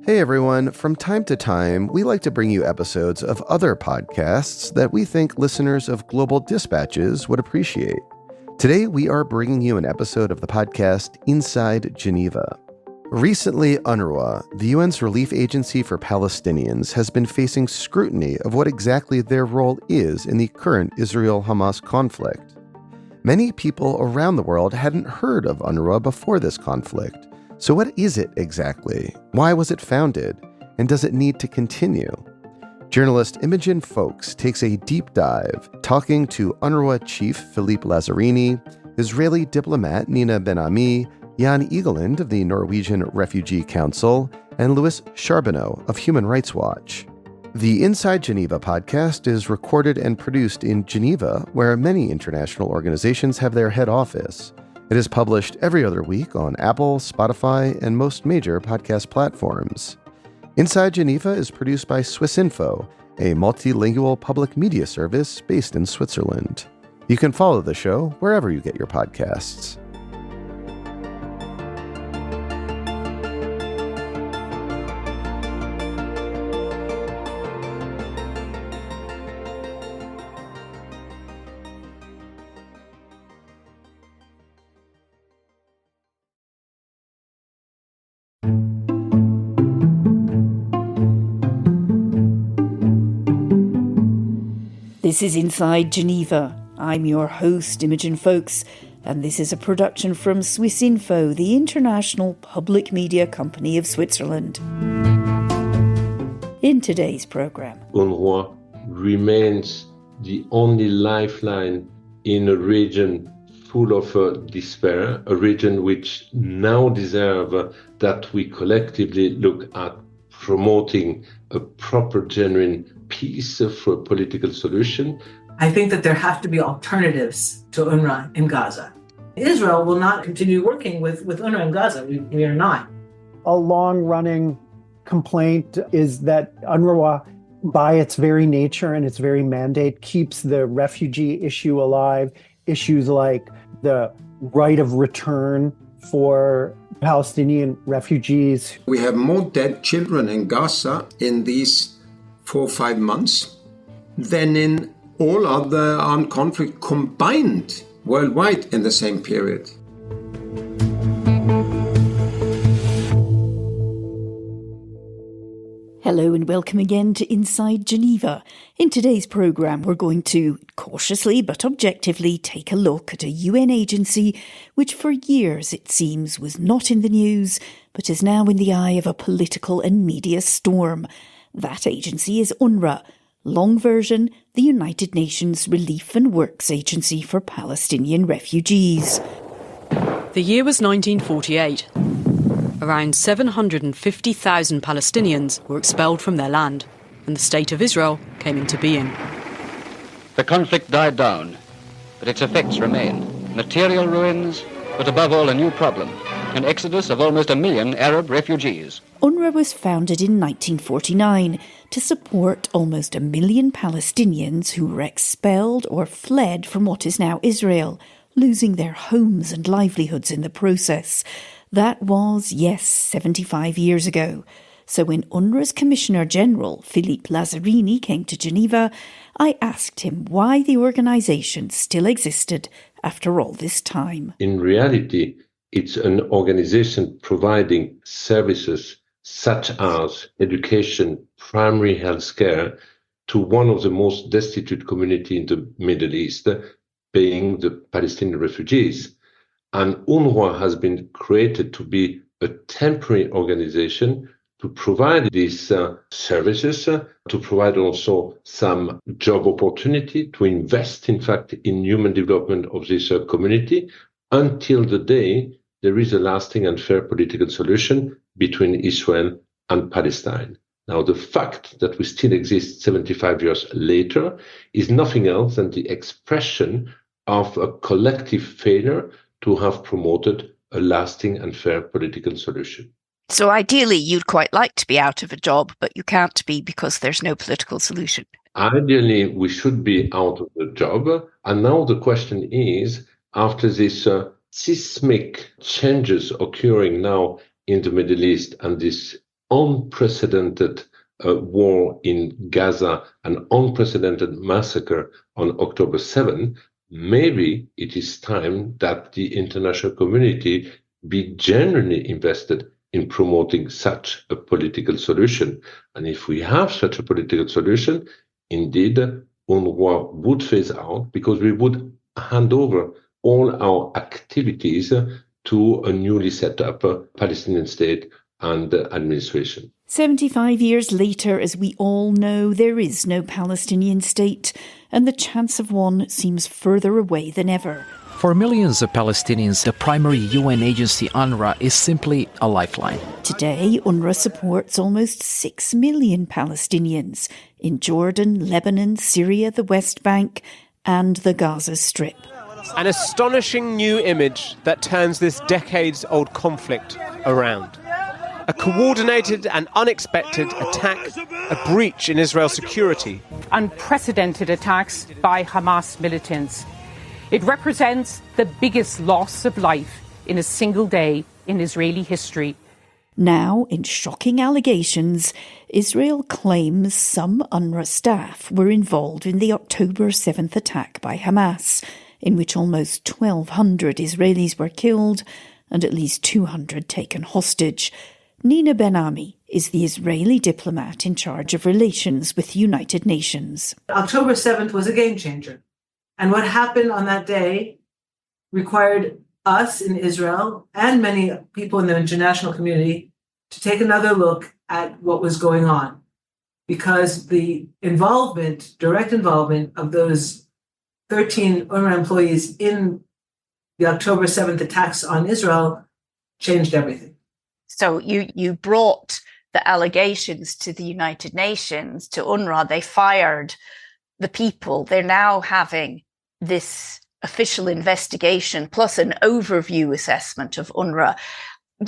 Hey everyone, from time to time, we like to bring you episodes of other podcasts that we think listeners of Global Dispatches would appreciate. Today, we are bringing you an episode of the podcast Inside Geneva. Recently, UNRWA, the UN's relief agency for Palestinians, has been facing scrutiny of what exactly their role is in the current Israel-Hamas conflict. Many people around the world hadn't heard of UNRWA before this conflict. So what is it exactly? Why was it founded? And does it need to continue? Journalist Imogen Foulkes takes a deep dive, talking to UNRWA chief Philippe Lazzarini, Israeli diplomat Nina Ben-Ami, Jan Egeland of the Norwegian Refugee Council, and Louis Charbonneau of Human Rights Watch. The Inside Geneva podcast is recorded and produced in Geneva, where many international organizations have their head office. It is published every other week on Apple, Spotify, and most major podcast platforms. Inside Geneva is produced by Swissinfo, a multilingual public media service based in Switzerland. You can follow the show wherever you get your podcasts. This is Inside Geneva. I'm your host, Imogen Foulkes, and this is a production from Swissinfo, the international public media company of Switzerland. In today's programme, UNRWA remains the only lifeline in a region full of despair, a region which now deserves that we collectively look at promoting a proper, genuine peace for a political solution. I think that there have to be alternatives to UNRWA in Gaza. Israel will not continue working with UNRWA in Gaza. We are not. A long-running complaint is that UNRWA, by its very nature and its very mandate, keeps the refugee issue alive. Issues like the right of return for Palestinian refugees. We have more dead children in Gaza in these 4 or 5 months than in all other armed conflict combined worldwide in the same period. hello and welcome again to Inside Geneva. In today's programme, we're going to cautiously but objectively take a look at a UN agency which for years, it seems, was not in the news, but is now in the eye of a political and media storm. That agency is UNRWA, long version, the United Nations Relief and Works Agency for Palestinian Refugees. The year was 1948. Around 750,000 Palestinians were expelled from their land, and the State of Israel came into being. The conflict died down, but its effects remain. Material ruins, but above all a new problem, an exodus of almost 1 million Arab refugees. UNRWA was founded in 1949 to support almost 1 million Palestinians who were expelled or fled from what is now Israel, losing their homes and livelihoods in the process. That was, yes, 75 years ago. So when UNRWA's Commissioner General, Philippe Lazzarini, came to Geneva, I asked him why the organisation still existed after all this time. In reality, it's an organization providing services such as education, primary health care to one of the most destitute communities in the Middle East, being the Palestinian refugees. And UNRWA has been created to be a temporary organization to provide these services, to provide also some job opportunity, to invest, in fact, in human development of this community until the day there is a lasting and fair political solution between Israel and Palestine. Now, the fact that we still exist 75 years later is nothing else than the expression of a collective failure to have promoted a lasting and fair political solution. So ideally, you'd quite like to be out of a job, but you can't be because there's no political solution. Ideally, we should be out of the job. And now the question is, after this seismic changes occurring now in the Middle East and this unprecedented war in Gaza, an unprecedented massacre on October 7, maybe it is time that the international community be genuinely invested in promoting such a political solution. And if we have such a political solution, indeed, UNRWA would phase out, because we would hand over all our activities to a newly set up Palestinian state and administration. 75 years later, as we all know, there is no Palestinian state, and the chance of one seems further away than ever. For millions of Palestinians, the primary UN agency UNRWA is simply a lifeline. Today, UNRWA supports almost 6 million Palestinians in Jordan, Lebanon, Syria, the West Bank, and the Gaza Strip. An astonishing new image that turns this decades-old conflict around. A coordinated and unexpected attack, a breach in Israel's security. Unprecedented attacks by Hamas militants. It represents the biggest loss of life in a single day in Israeli history. Now, in shocking allegations, Israel claims some UNRWA staff were involved in the October 7th attack by Hamas, in which almost 1,200 Israelis were killed and at least 200 taken hostage. Nina Ben-Ami is the Israeli diplomat in charge of relations with the United Nations. October 7th was a game changer. And what happened on that day required us in Israel and many people in the international community to take another look at what was going on. Because the direct involvement of those 13 UNRWA employees in the October 7th attacks on Israel changed everything. So you brought the allegations to the United Nations, to UNRWA. They fired the people. They're now having this official investigation plus an overview assessment of UNRWA.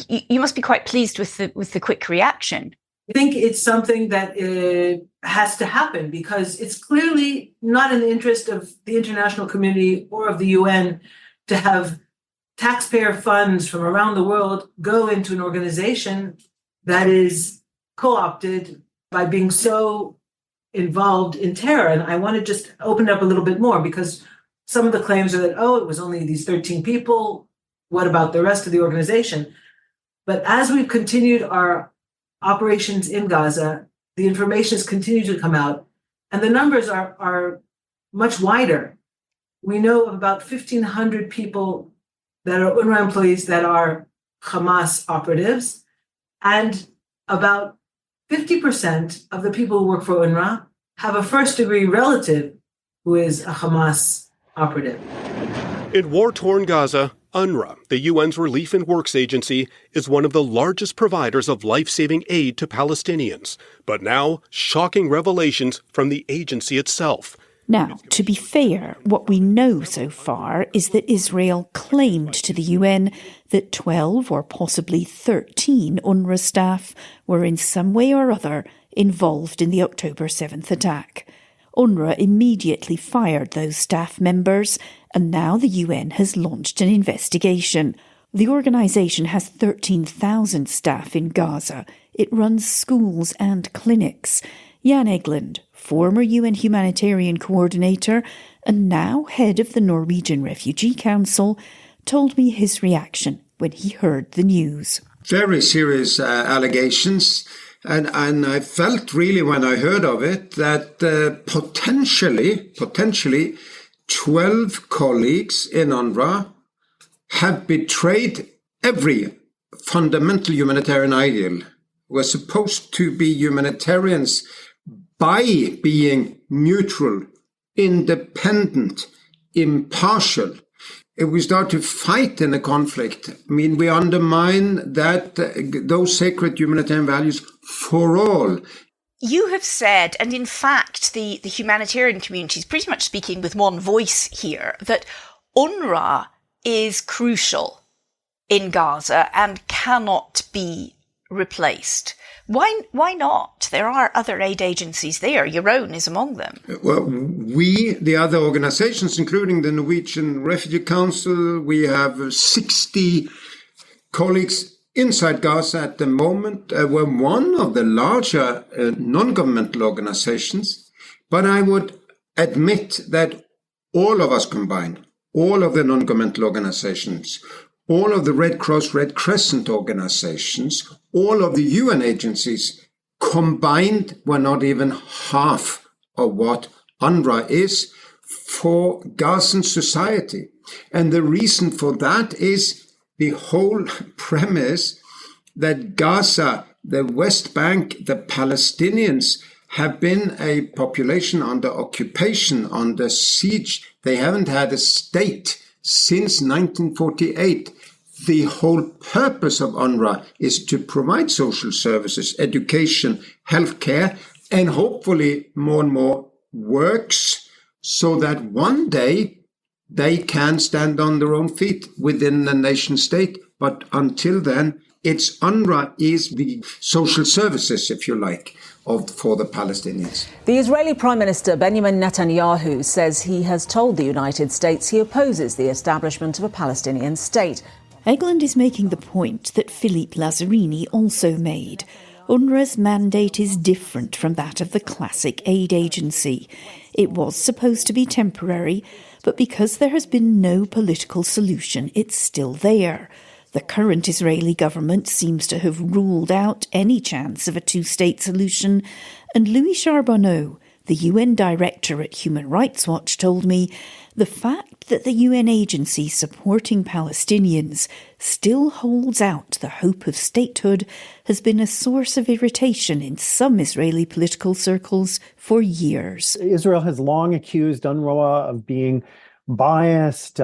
You must be quite pleased with the quick reaction. I think it's something that has to happen, because it's clearly not in the interest of the international community or of the UN to have taxpayer funds from around the world go into an organization that is co-opted by being so involved in terror. And I want to just open up a little bit more, because some of the claims are that, it was only these 13 people. What about the rest of the organization? But as we've continued our operations in Gaza, the information has continued to come out, and the numbers are much wider. We know of about 1,500 people that are UNRWA employees that are Hamas operatives, and about 50% of the people who work for UNRWA have a first-degree relative who is a Hamas operative. In war-torn Gaza, UNRWA, the UN's relief and works agency, is one of the largest providers of life-saving aid to Palestinians. But now, shocking revelations from the agency itself. Now, to be fair, what we know so far is that Israel claimed to the UN that 12 or possibly 13 UNRWA staff were in some way or other involved in the October 7th attack. UNRWA immediately fired those staff members, and now the UN has launched an investigation. The organisation has 13,000 staff in Gaza. It runs schools and clinics. Jan Egeland, former UN humanitarian coordinator and now head of the Norwegian Refugee Council, told me his reaction when he heard the news. Very serious allegations. And I felt really when I heard of it that potentially 12 colleagues in UNRWA have betrayed every fundamental humanitarian ideal. We're supposed to be humanitarians by being neutral, independent, impartial. If we start to fight in a conflict, we undermine those sacred humanitarian values for all. You have said, and in fact, the humanitarian community is pretty much speaking with one voice here, that UNRWA is crucial in Gaza and cannot be replaced. Why not? There are other aid agencies there. Your own is among them. Well, the other organizations, including the Norwegian Refugee Council, we have 60 colleagues Inside Gaza at the moment, we're one of the larger non-governmental organizations, but I would admit that all of us combined, all of the non-governmental organizations, all of the Red Cross, Red Crescent organizations, all of the UN agencies combined were not even half of what UNRWA is for Gazan society. And the reason for that is the whole premise that Gaza, the West Bank, the Palestinians have been a population under occupation, under siege. They haven't had a state since 1948. The whole purpose of UNRWA is to provide social services, education, healthcare, and hopefully more and more works so that one day they can stand on their own feet within the nation state. But until then, it's UNRWA is the social services, if you like, for the Palestinians. The Israeli Prime Minister Benjamin Netanyahu says he has told the United States he opposes the establishment of a Palestinian state. Egeland is making the point that Philippe Lazzarini also made. UNRWA's mandate is different from that of the classic aid agency. It was supposed to be temporary, but because there has been no political solution, it's still there. The current Israeli government seems to have ruled out any chance of a two-state solution, and Louis Charbonneau, the UN director at Human Rights Watch, told me the fact that the UN agency supporting Palestinians still holds out the hope of statehood has been a source of irritation in some Israeli political circles for years. Israel has long accused UNRWA of being biased.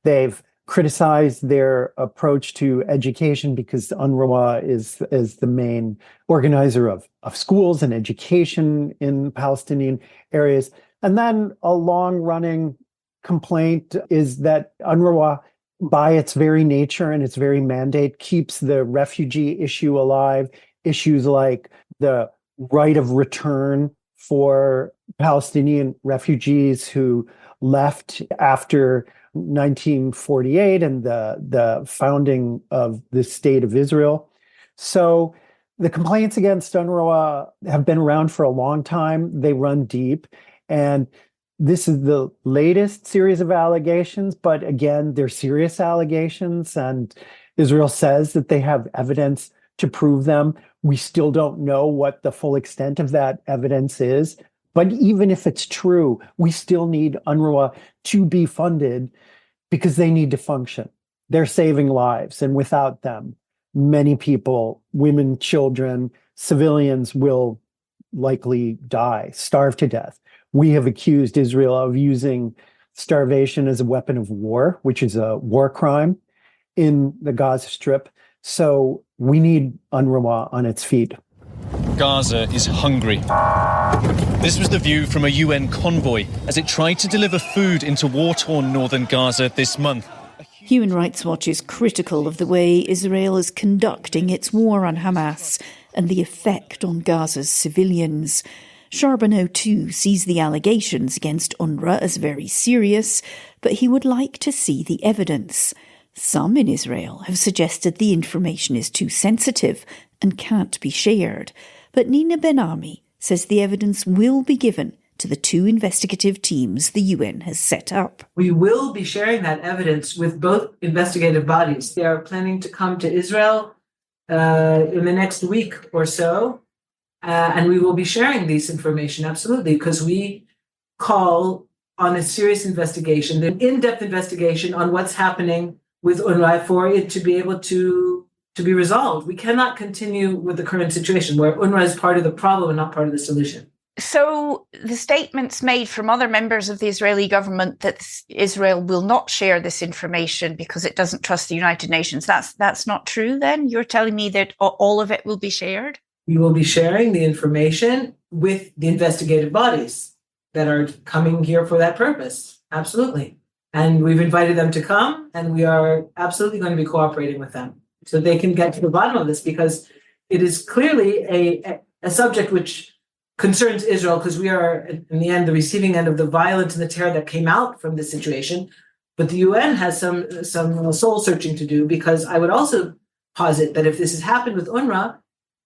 They've criticized their approach to education because UNRWA is the main organizer of schools and education in Palestinian areas. And then a long-running complaint is that UNRWA, by its very nature and its very mandate, keeps the refugee issue alive. Issues like the right of return for Palestinian refugees who left after 1948 and the founding of the State of Israel. So the complaints against UNRWA have been around for a long time. They run deep. And this is the latest series of allegations, but again, they're serious allegations, and Israel says that they have evidence to prove them. We still don't know what the full extent of that evidence is, but even if it's true, we still need UNRWA to be funded because they need to function. They're saving lives, and without them, many people, women, children, civilians will likely die, starve to death. We have accused Israel of using starvation as a weapon of war, which is a war crime in the Gaza Strip. So we need UNRWA on its feet. Gaza is hungry. This was the view from a UN convoy as it tried to deliver food into war-torn northern Gaza this month. Human Rights Watch is critical of the way Israel is conducting its war on Hamas and the effect on Gaza's civilians. Charbonneau, too, sees the allegations against UNRWA as very serious, but he would like to see the evidence. Some in Israel have suggested the information is too sensitive and can't be shared, but Nina Ben-Ami says the evidence will be given to the two investigative teams the UN has set up. We will be sharing that evidence with both investigative bodies. They are planning to come to Israel in the next week or so. And we will be sharing this information, absolutely, because we call on a serious investigation, an in-depth investigation on what's happening with UNRWA for it to be able to be resolved. We cannot continue with the current situation where UNRWA is part of the problem and not part of the solution. So the statements made from other members of the Israeli government that Israel will not share this information because it doesn't trust the United Nations, that's not true then? You're telling me that all of it will be shared? We will be sharing the information with the investigative bodies that are coming here for that purpose. Absolutely. And we've invited them to come, and we are absolutely going to be cooperating with them so they can get to the bottom of this, because it is clearly a subject which concerns Israel, because we are, in the end, the receiving end of the violence and the terror that came out from this situation. But the UN has some soul searching to do, because I would also posit that if this has happened with UNRWA,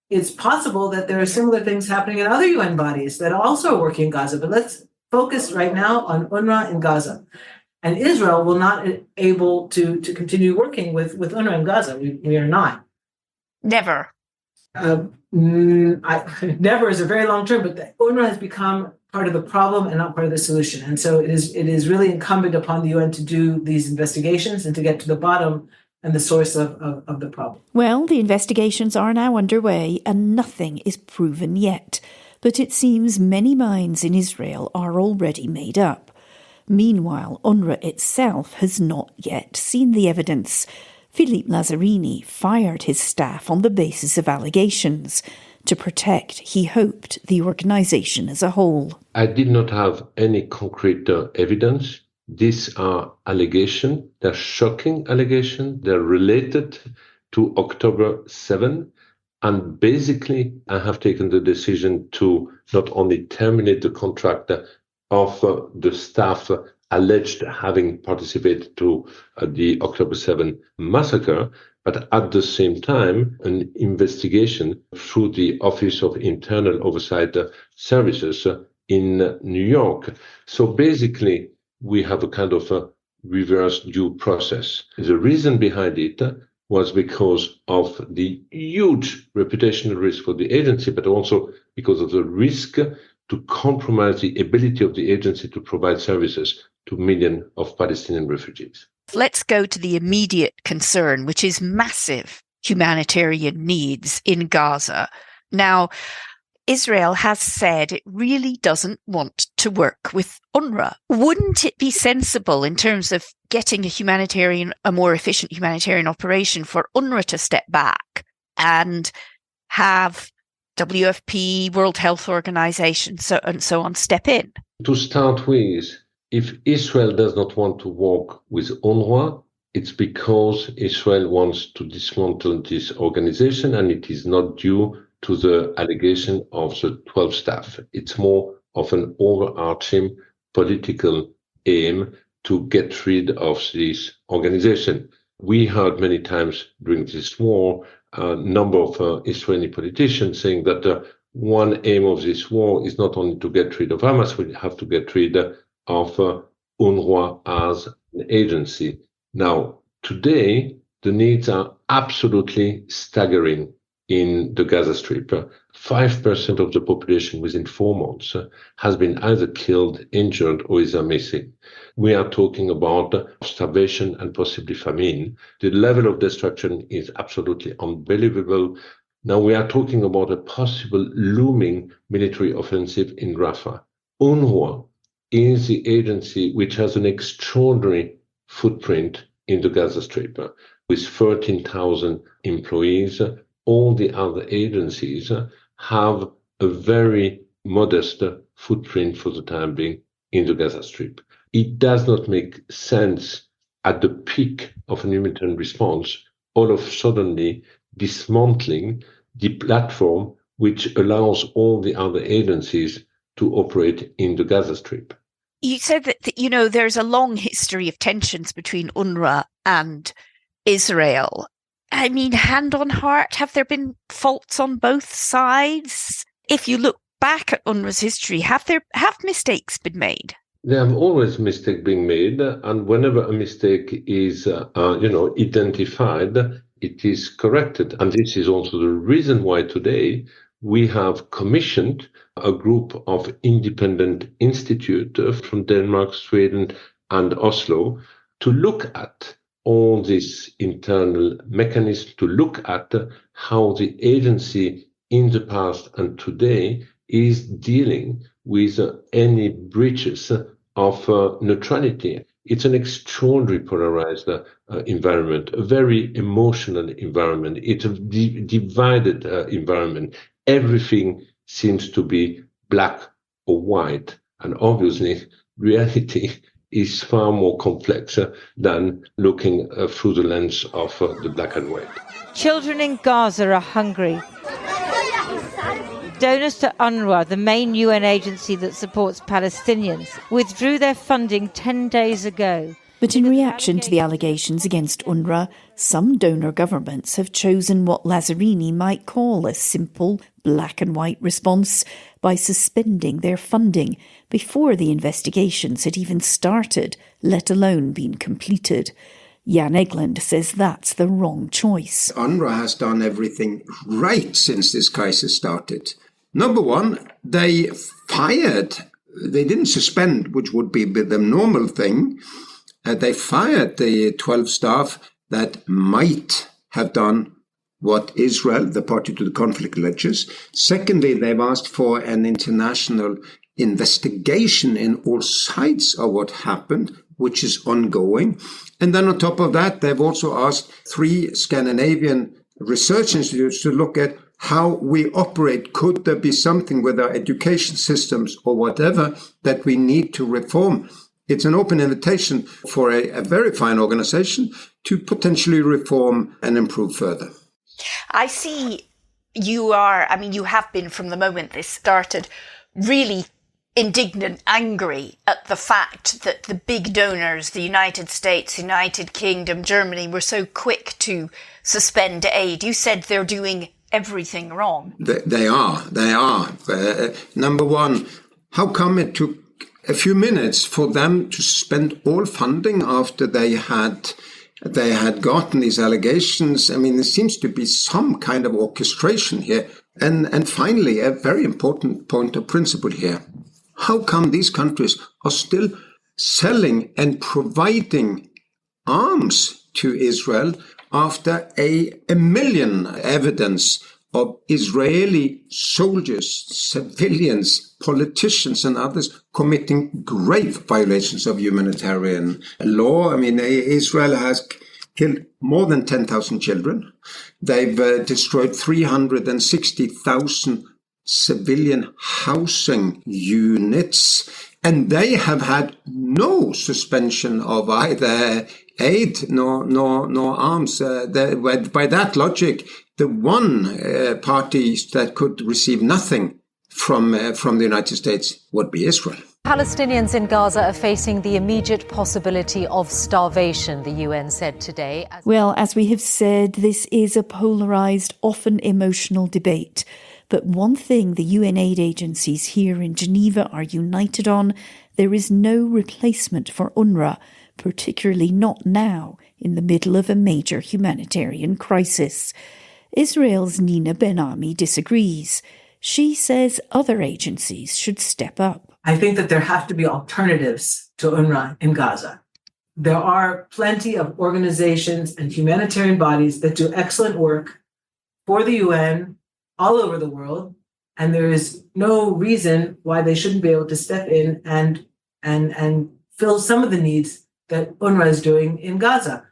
it's possible that there are similar things happening in other UN bodies that also are working in Gaza. But let's focus right now on UNRWA in Gaza. And Israel will not be able to continue working with UNRWA in Gaza. We are not. Never. Never is a very long term, but UNRWA has become part of the problem and not part of the solution. And so it is really incumbent upon the UN to do these investigations and to get to the bottom and the source of the problem. Well, the investigations are now underway and nothing is proven yet. But it seems many minds in Israel are already made up. Meanwhile, UNRWA itself has not yet seen the evidence. Philippe Lazzarini fired his staff on the basis of allegations to protect, he hoped, the organisation as a whole. I did not have any concrete evidence. These are allegations. They're shocking allegations. They're related to October 7. And basically, I have taken the decision to not only terminate the contract of the staff alleged having participated to the October 7 massacre, but at the same time, an investigation through the Office of Internal Oversight Services in New York. So basically, we have a kind of a reverse due process. The reason behind it was because of the huge reputational risk for the agency, but also because of the risk to compromise the ability of the agency to provide services to millions of Palestinian refugees. Let's go to the immediate concern, which is massive humanitarian needs in Gaza. Now, Israel has said it really doesn't want to work with UNRWA. Wouldn't it be sensible in terms of getting a more efficient humanitarian operation for UNRWA to step back and have WFP, World Health Organization, and so on, step in? To start with, if Israel does not want to work with UNRWA, it's because Israel wants to dismantle this organization, and it is not due to the allegation of the 12 staff. It's more of an overarching political aim to get rid of this organization. We heard many times during this war a number of Israeli politicians saying that one aim of this war is not only to get rid of Hamas, we have to get rid of UNRWA as an agency. Now, today, the needs are absolutely staggering in the Gaza Strip. 5% of the population within 4 months has been either killed, injured, or is missing. We are talking about starvation and possibly famine. The level of destruction is absolutely unbelievable. Now we are talking about a possible looming military offensive in Rafah. UNRWA is the agency which has an extraordinary footprint in the Gaza Strip with 13,000 employees. All the other agencies have a very modest footprint for the time being in the Gaza Strip. It does not make sense at the peak of an humanitarian response, all of suddenly dismantling the platform which allows all the other agencies to operate in the Gaza Strip. You said that there's a long history of tensions between UNRWA and Israel. I mean, hand on heart, have there been faults on both sides? If you look back at UNRWA's history, have mistakes been made? There have always mistakes being made, and whenever a mistake is, identified, it is corrected. And this is also the reason why today we have commissioned a group of independent institutes from Denmark, Sweden, and Oslo to look at all this internal mechanism, to look at how the agency in the past and today is dealing with any breaches of neutrality. It's an extraordinary polarized environment, a very emotional environment. It's a divided environment. Everything seems to be black or white. And obviously, reality is far more complex than looking through the lens of the black and white. Children in Gaza are hungry. Donors to UNRWA, the main UN agency that supports Palestinians, withdrew their funding 10 days ago. But in reaction to the allegations against UNRWA, some donor governments have chosen what Lazzarini might call a simple, black and white response by suspending their funding before the investigations had even started, let alone been completed. Jan Egeland says that's the wrong choice. UNRWA has done everything right since this crisis started. Number one, they didn't suspend, which would be the normal thing. They fired the 12 staff that might have done what Israel, the party to the conflict, alleges. Secondly, they've asked for an international investigation in all sides of what happened, which is ongoing. And then on top of that, they've also asked 3 Scandinavian research institutes to look at how we operate. Could there be something with our education systems or whatever that we need to reform? It's an open invitation for a very fine organization to potentially reform and improve further. I see you have been from the moment this started really indignant, angry at the fact that the big donors, the United States, United Kingdom, Germany, were so quick to suspend aid. You said they're doing everything wrong. They are. Number one, how come it took a few minutes for them to suspend all funding after they had gotten these allegations? I mean, there seems to be some kind of orchestration here. And finally, a very important point of principle here. How come these countries are still selling and providing arms to Israel after a million evidence of Israeli soldiers, civilians, politicians and others committing grave violations of humanitarian law? I mean, Israel has killed more than 10,000 children. They've destroyed 360,000 civilian housing units, and they have had no suspension of either aid nor arms. By that logic, the one party that could receive nothing from the United States would be Israel. Palestinians in Gaza are facing the immediate possibility of starvation, the UN said today. Well, as we have said, this is a polarised, often emotional debate. But one thing the UN aid agencies here in Geneva are united on, there is no replacement for UNRWA, particularly not now, in the middle of a major humanitarian crisis. Israel's Nina Ben-Ami disagrees. She says other agencies should step up. I think that there have to be alternatives to UNRWA in Gaza. There are plenty of organizations and humanitarian bodies that do excellent work for the UN all over the world, and there is no reason why they shouldn't be able to step in and fill some of the needs that UNRWA is doing in Gaza.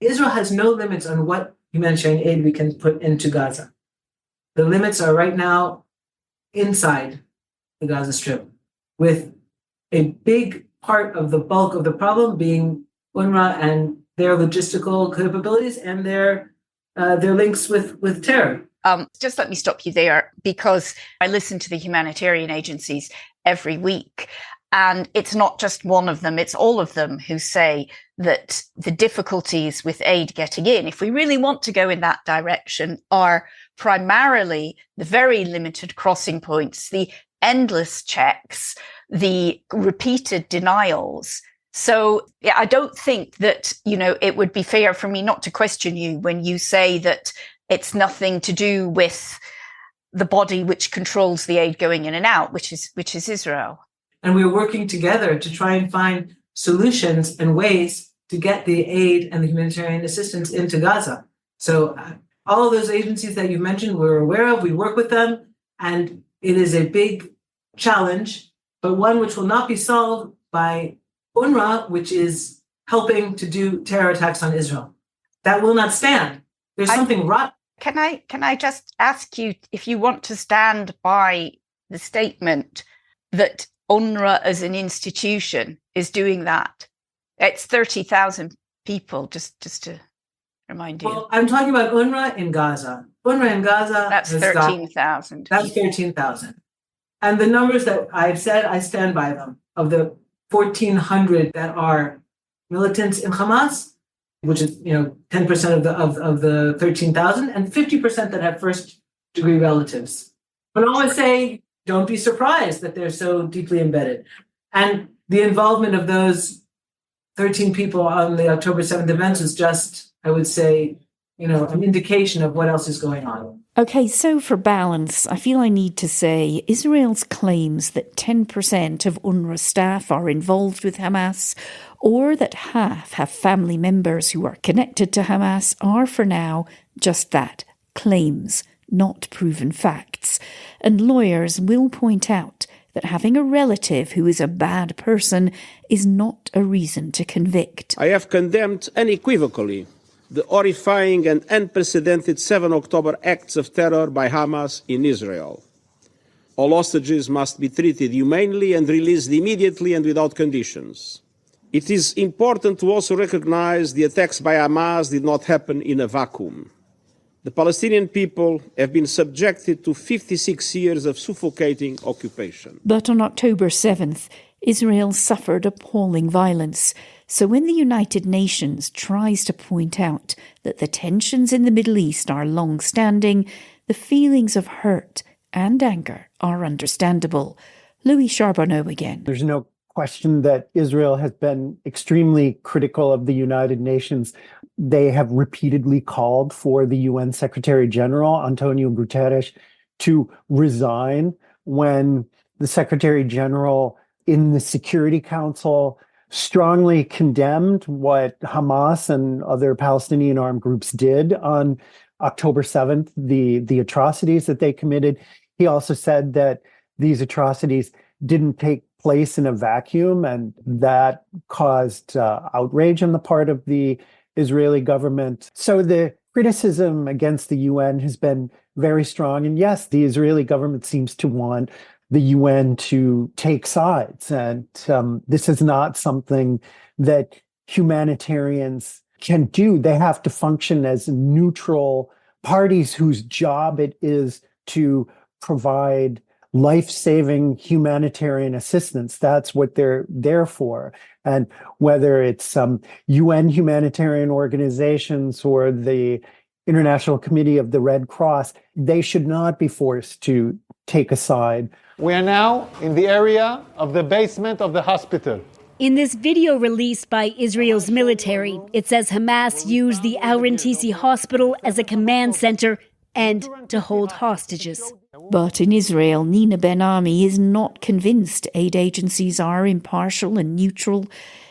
Israel has no limits on what humanitarian aid we can put into Gaza. The limits are right now inside the Gaza Strip, with a big part of the bulk of the problem being UNRWA and their logistical capabilities and their links with terror. Just let me stop you there, because I listen to the humanitarian agencies every week, and it's not just one of them, it's all of them who say that the difficulties with aid getting in, if we really want to go in that direction, are primarily the very limited crossing points, the endless checks, the repeated denials. So I don't think that, it would be fair for me not to question you when you say that it's nothing to do with the body which controls the aid going in and out, which is Israel. And we're working together to try and find solutions and ways to get the aid and the humanitarian assistance into Gaza. So all of those agencies that you mentioned, we're aware of, we work with them, and it is a big challenge, but one which will not be solved by UNRWA, which is helping to do terror attacks on Israel. That will not stand. There's something rotten. Can I just ask you if you want to stand by the statement that UNRWA as an institution is doing that? It's 30,000 people, just to remind you. Well, I'm talking about UNRWA in Gaza. UNRWA in Gaza. That's 13,000. That's 13,000. And the numbers that I've said, I stand by them. Of the 1,400 that are militants in Hamas, which is 10% of the 13,000, and 50% that have first-degree relatives. But I always say, don't be surprised that they're so deeply embedded. And the involvement of those 13 people on the October 7th events is just, I would say, an indication of what else is going on. Okay, so for balance, I feel I need to say Israel's claims that 10% of UNRWA staff are involved with Hamas, or that half have family members who are connected to Hamas, are for now just that, claims, not proven facts. And lawyers will point out that having a relative who is a bad person is not a reason to convict. I have condemned unequivocally the horrifying and unprecedented 7 October acts of terror by Hamas in Israel. All hostages must be treated humanely and released immediately and without conditions. It is important to also recognize the attacks by Hamas did not happen in a vacuum. The Palestinian people have been subjected to 56 years of suffocating occupation. But on October 7th, Israel suffered appalling violence. So when the United Nations tries to point out that the tensions in the Middle East are long-standing, the feelings of hurt and anger are understandable. Louis Charbonneau again. There's no question that Israel has been extremely critical of the United Nations. They have repeatedly called for the UN Secretary General, Antonio Guterres, to resign when the Secretary General in the Security Council strongly condemned what Hamas and other Palestinian armed groups did on October 7th, the atrocities that they committed. He also said that these atrocities didn't take place in a vacuum, and that caused outrage on the part of the Israeli government. So the criticism against the UN has been very strong. And yes, the Israeli government seems to want the UN to take sides. And this is not something that humanitarians can do. They have to function as neutral parties whose job it is to provide life-saving humanitarian assistance. That's what they're there for. And whether it's UN humanitarian organizations or the International Committee of the Red Cross, they should not be forced to take a side. We are now in the area of the basement of the hospital. In this video released by Israel's military, it says Hamas used the Al-Rantisi hospital as a command center and to hold hostages. But in Israel, Nina Ben-Ami is not convinced aid agencies are impartial and neutral.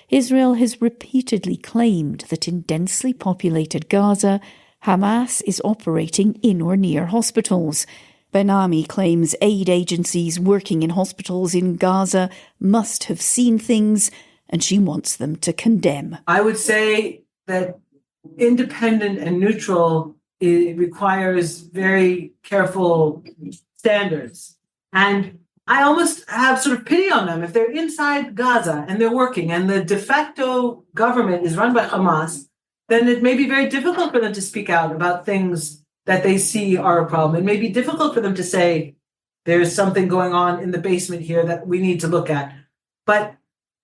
Israel has repeatedly claimed that in densely populated Gaza, Hamas is operating in or near hospitals. Ben-Ami claims aid agencies working in hospitals in Gaza must have seen things, and she wants them to condemn. I would say that independent and neutral requires very careful standards. And I almost have sort of pity on them. If they're inside Gaza and they're working and the de facto government is run by Hamas, then it may be very difficult for them to speak out about things that they see are a problem. It may be difficult for them to say, there's something going on in the basement here that we need to look at. But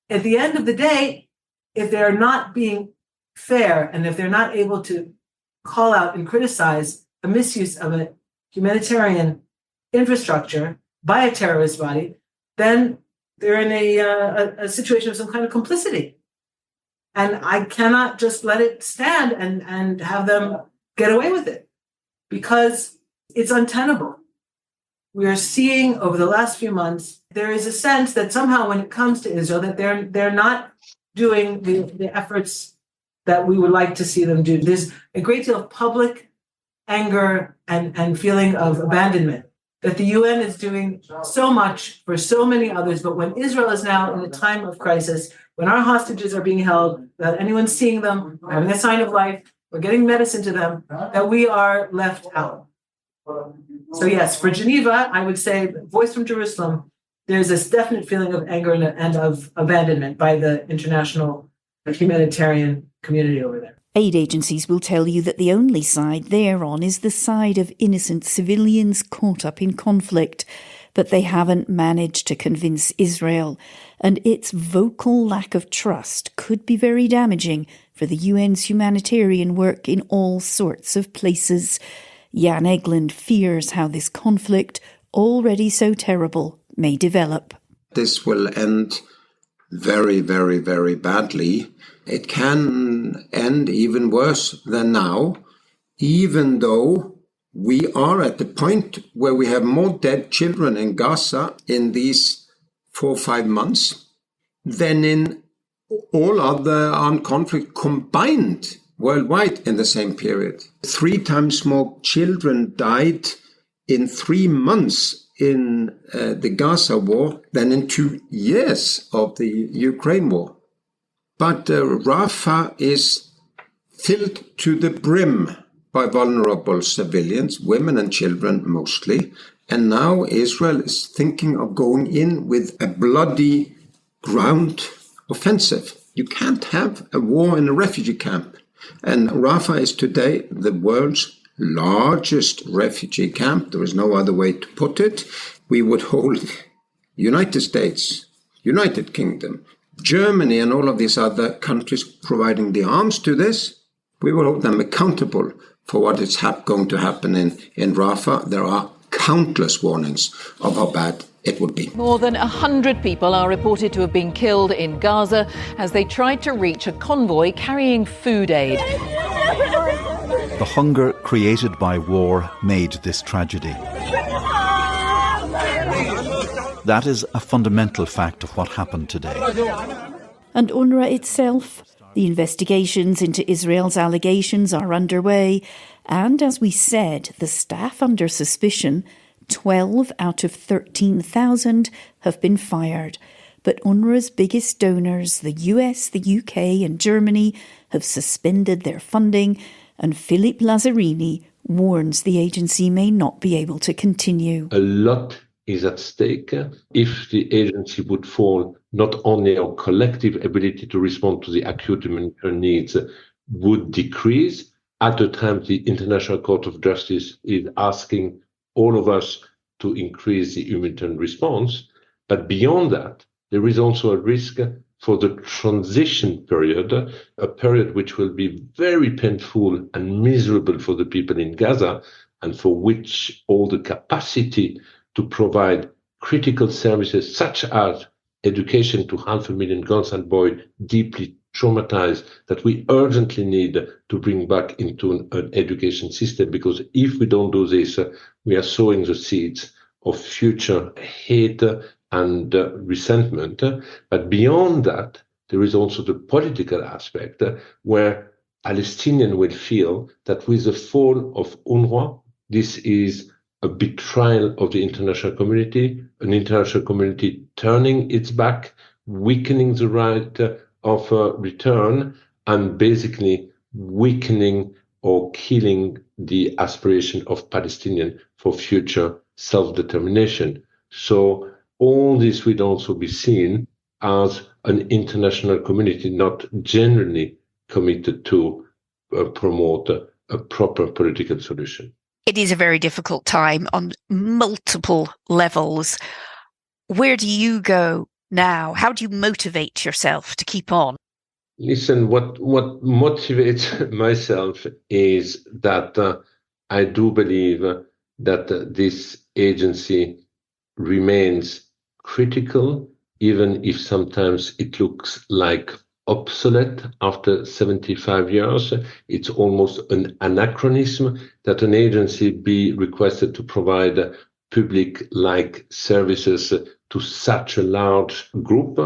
at the end of the day, if they're not being fair and if they're not able to call out and criticize a misuse of a humanitarian infrastructure by a terrorist body, then they're in a situation of some kind of complicity. And I cannot just let it stand and have them get away with it, because it's untenable. We are seeing over the last few months, there is a sense that somehow when it comes to Israel, that they're not doing the efforts that we would like to see them do. There's a great deal of public anger and feeling of abandonment, that the UN is doing so much for so many others, but when Israel is now in a time of crisis, when our hostages are being held, without anyone seeing them, having a sign of life, we're getting medicine to them, that we are left out. So yes, for Geneva, I would say, voice from Jerusalem, there's this definite feeling of anger and of abandonment by the international humanitarian community over there. Aid agencies will tell you that the only side they're on is the side of innocent civilians caught up in conflict. but they haven't managed to convince Israel, and its vocal lack of trust could be very damaging for the UN's humanitarian work in all sorts of places. Jan Egeland fears how this conflict, already so terrible, may develop. This will end very, very, very badly. It can end even worse than now, even though we are at the point where we have more dead children in Gaza in these 4 or 5 months than in all other armed conflict combined worldwide in the same period. 3 times more children died in 3 months in the Gaza war than in 2 years of the Ukraine war. But Rafah is filled to the brim by vulnerable civilians, women and children mostly. And now Israel is thinking of going in with a bloody ground offensive. You can't have a war in a refugee camp. And Rafah is today the world's largest refugee camp. There is no other way to put it. We would hold United States, United Kingdom, Germany and all of these other countries providing the arms to this. We will hold them accountable for what is going to happen in Rafah. There are countless warnings of how bad it would be. More than 100 people are reported to have been killed in Gaza as they tried to reach a convoy carrying food aid. The hunger created by war made this tragedy. That is a fundamental fact of what happened today. And UNRWA itself? The investigations into Israel's allegations are underway, and as we said, the staff under suspicion, 12 out of 13,000, have been fired. But UNRWA's biggest donors, the US, the UK and Germany, have suspended their funding, and Philippe Lazzarini warns the agency may not be able to continue. A lot is at stake if the agency would fall. Not only our collective ability to respond to the acute humanitarian needs would decrease. At the time, the International Court of Justice is asking all of us to increase the humanitarian response. But beyond that, there is also a risk for the transition period, a period which will be very painful and miserable for the people in Gaza, and for which all the capacity to provide critical services such as education to 500,000 girls and boys deeply traumatized, that we urgently need to bring back into an education system, because if we don't do this, we are sowing the seeds of future hate and resentment. But beyond that, there is also the political aspect where Palestinians will feel that with the fall of UNRWA, this is a betrayal of the international community, an international community turning its back, weakening the right of return, and basically weakening or killing the aspiration of Palestinians for future self-determination. So all this will also be seen as an international community not generally committed to promote a proper political solution. It is a very difficult time on multiple levels. Where do you go now? How do you motivate yourself to keep on? Listen, what motivates myself is that I do believe that this agency remains critical, even if sometimes it looks like obsolete after 75 years. It's almost an anachronism that an agency be requested to provide public-like services to such a large group.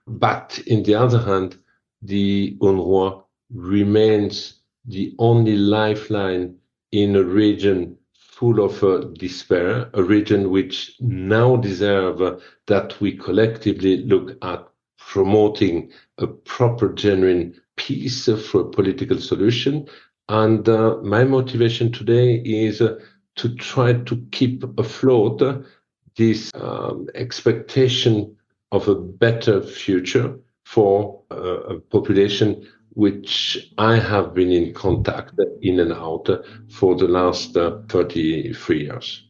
But on the other hand, the UNRWA remains the only lifeline in a region full of despair, a region which now deserves that we collectively look at promoting a proper, genuine peace for a political solution. And my motivation today is to try to keep afloat this expectation of a better future for a population which I have been in contact in and out for the last 33 years.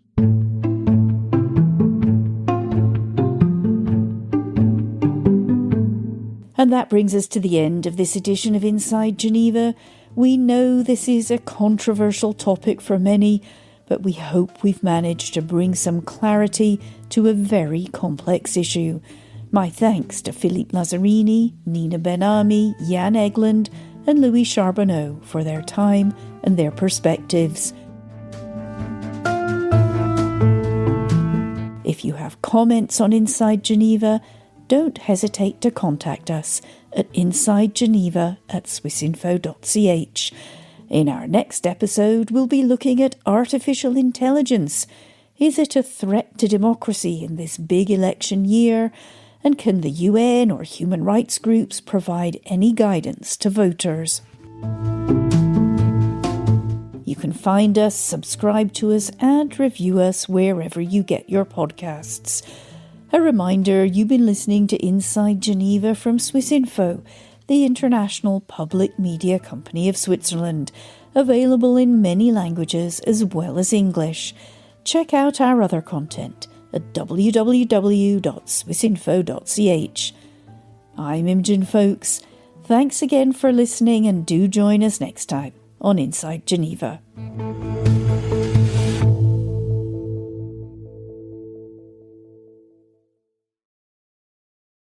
And that brings us to the end of this edition of Inside Geneva. We know this is a controversial topic for many, but we hope we've managed to bring some clarity to a very complex issue. My thanks to Philippe Lazzarini, Nina Ben-Ami, Jan Egeland and Louis Charbonneau for their time and their perspectives. If you have comments on Inside Geneva, don't hesitate to contact us at insidegeneva@swissinfo.ch. In our next episode, we'll be looking at artificial intelligence. Is it a threat to democracy in this big election year? And can the UN or human rights groups provide any guidance to voters? You can find us, subscribe to us, and review us wherever you get your podcasts. A reminder, you've been listening to Inside Geneva from Swissinfo, the international public media company of Switzerland, available in many languages as well as English. Check out our other content at www.swissinfo.ch. I'm Imogen Foulkes. Thanks again for listening, and do join us next time on Inside Geneva.